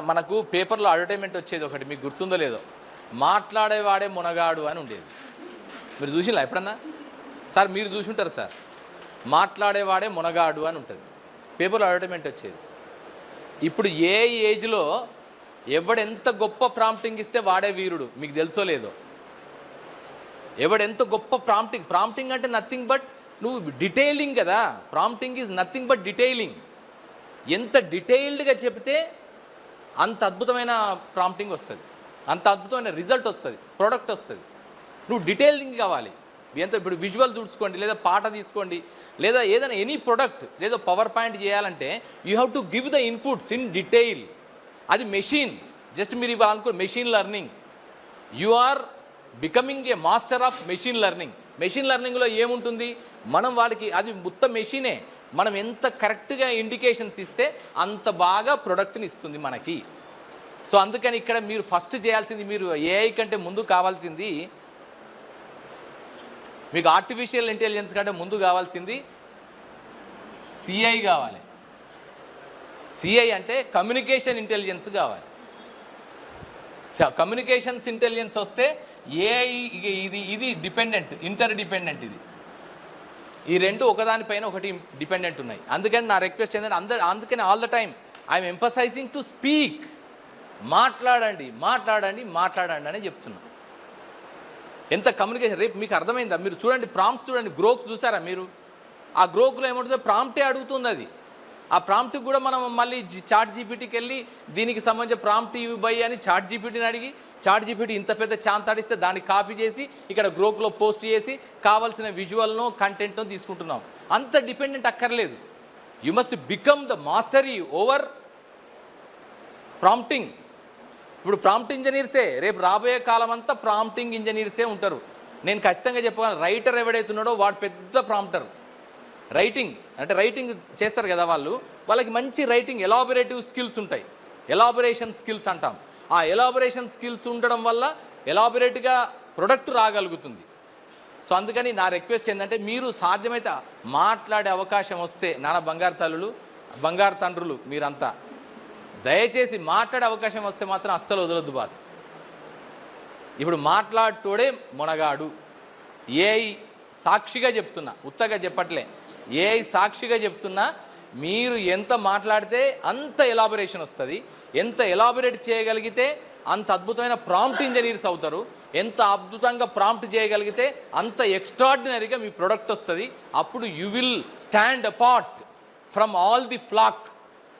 మనకు పేపర్లో అడ్వర్టైజ్మెంట్ వచ్చేది ఒకటి, మీకు గుర్తుందో లేదో, మాట్లాడేవాడే మునగాడు అని ఉండేది. మీరు చూసినా ఎప్పుడన్నా? సార్ మీరు చూసి ఉంటారు సార్, మాట్లాడేవాడే మునగాడు అని ఉంటుంది, పేపర్లో అడ్వర్టైజ్మెంట్ వచ్చేది. ఇప్పుడు ఏ ఏజ్లో ఎవడెంత గొప్ప ప్రాంప్టింగ్ ఇస్తే వాడే వీరుడు, మీకు తెలుసో లేదో. ఎవడెంత గొప్ప ప్రాంప్టింగ్ అంటే నథింగ్ బట్ నువ్వు డీటెయిలింగ్ కదా. Prompting is nothing but detailing. ఎంత డీటెయిల్డ్గా చెప్తే అంత అద్భుతమైన ప్రాంప్టింగ్ వస్తుంది, అంత అద్భుతమైన రిజల్ట్ వస్తుంది, ప్రోడక్ట్ వస్తుంది. నువ్వు డీటెయిలింగ్ కావాలి. ఎంత ఇప్పుడు విజువల్ చూసుకోండి, లేదా పాట తీసుకోండి, లేదా ఏదైనా ఎనీ ప్రొడక్ట్, లేదా పవర్ పాయింట్ చేయాలంటే you have to give the inputs in detail. అది మెషిన్, జస్ట్ మీరు ఇవాళ అనుకో machine learning. You are becoming a master of machine learning. Machine లెర్నింగ్లో ఏముంటుంది, మనం వాడికి అది మొత్తం మెషినే, మనం ఎంత కరెక్ట్గా ఇండికేషన్స్ ఇస్తే అంత బాగా ప్రొడక్ట్ని ఇస్తుంది మనకి. సో అందుకని ఇక్కడ మీరు ఫస్ట్ చేయాల్సింది, మీరు ఏఐ కంటే ముందు కావాల్సింది, మీకు ఆర్టిఫిషియల్ ఇంటెలిజెన్స్ కంటే ముందు కావాల్సింది సిఐ కావాలి. సిఐ అంటే కమ్యూనికేషన్ ఇంటెలిజెన్స్ కావాలి. కమ్యూనికేషన్స్ ఇంటెలిజెన్స్ వస్తే ఏఐ ఇది డిపెండెంట్, ఇంటర్ డిపెండెంట్. ఇది ఈ రెండు ఒకదానిపైన ఒకటి డిపెండెంట్ ఉన్నాయి. అందుకని నా రిక్వెస్ట్ ఏంటంటే అందుకని all the time I'm emphasising to speak. మాట్లాడండి మాట్లాడండి మాట్లాడండి అని చెప్తున్నా. ఎంత కమ్యూనికేషన్, రేపు మీకు అర్థమైందా? మీరు చూడండి, ప్రాంప్ట్స్ చూడండి, గ్రోక్స్ చూసారా మీరు? ఆ గ్రోక్లో ఏముంటుందో ప్రాంప్టే అడుగుతుంది అది. ఆ ప్రాంప్ట్కి కూడా మనం మళ్ళీ చాట్ జీపీటీకి వెళ్ళి దీనికి సంబంధించిన ప్రాంప్ట్ బై అని చాట్ జీపీటీని అడిగి, చాట్ జీపీటీ ఇంత పెద్ద చాంతాడిస్తే దాన్ని కాపీ చేసి ఇక్కడ గ్రోక్లో పోస్ట్ చేసి కావాల్సిన విజువల్ను కంటెంట్ను తీసుకుంటున్నాం. అంత డిపెండెంట్ అక్కర్లేదు. You must become the mastery over prompting. ఇప్పుడు ప్రాంప్ట్ ఇంజనీర్సే రేపు రాబోయే కాలం అంతా ప్రాంప్టింగ్ ఇంజనీర్సే ఉంటారు. నేను ఖచ్చితంగా చెప్పగలను, రైటర్ ఎవడైతున్నాడో వాడు పెద్ద ప్రాంప్టర్. రైటింగ్ అంటే రైటింగ్ చేస్తారు కదా వాళ్ళకి మంచి రైటింగ్ ఎలాబొరేటివ్ స్కిల్స్ ఉంటాయి, ఎలాబొరేషన్ స్కిల్స్ అంటాం. ఆ ఎలాబొరేషన్ స్కిల్స్ ఉండడం వల్ల ఎలాబొరేట్గా ప్రొడక్ట్ రాగలుగుతుంది. సో అందుకని నా రిక్వెస్ట్ ఏంటంటే, మీరు సాధ్యమైతే మాట్లాడే అవకాశం వస్తే, నాన్న బంగారు తల్లులు బంగారు తండ్రులు మీరంతా దయచేసి మాట్లాడే అవకాశం వస్తే మాత్రం అస్సలు వదలొద్దు బాస్. ఇప్పుడు మాట్లాడుతోడే మునగాడు. ఏఐ సాక్షిగా చెప్తున్నా, ఉత్తగా చెప్పట్లే, ఏఐ సాక్షిగా చెప్తున్నా, మీరు ఎంత మాట్లాడితే అంత ఎలాబొరేషన్ వస్తుంది. ఎంత ఎలాబొరేట్ చేయగలిగితే అంత అద్భుతమైన ప్రాంప్ట్ ఇంజనీర్స్ అవుతారు. ఎంత అద్భుతంగా ప్రాంప్ట్ చేయగలిగితే అంత ఎక్స్ట్రాడినరీగా మీ ప్రొడక్ట్ వస్తుంది. అప్పుడు you will stand apart from all the flock.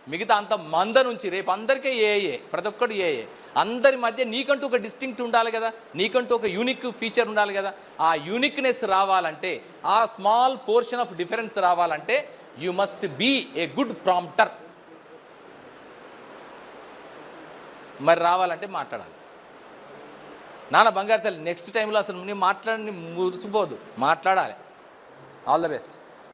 మిగతా అంత మంద నుంచి రేపు అందరికీ ఏఏ, ప్రతి ఒక్కడు ఏఏ. అందరి మధ్య నీకంటూ ఒక డిస్టింక్ట్ ఉండాలి కదా, నీకంటూ ఒక యూనిక్ ఫీచర్ ఉండాలి కదా. ఆ యూనిక్నెస్ రావాలంటే, ఆ స్మాల్ పోర్షన్ ఆఫ్ డిఫరెన్స్ రావాలంటే you must be a good prompter. మరి రావాలంటే మాట్లాడాలి. నాన్న బంగారు తల్లి నెక్స్ట్ టైంలో అసలు నీ మాట్లాడి మురిసిపోదు, మాట్లాడాలి. All the best.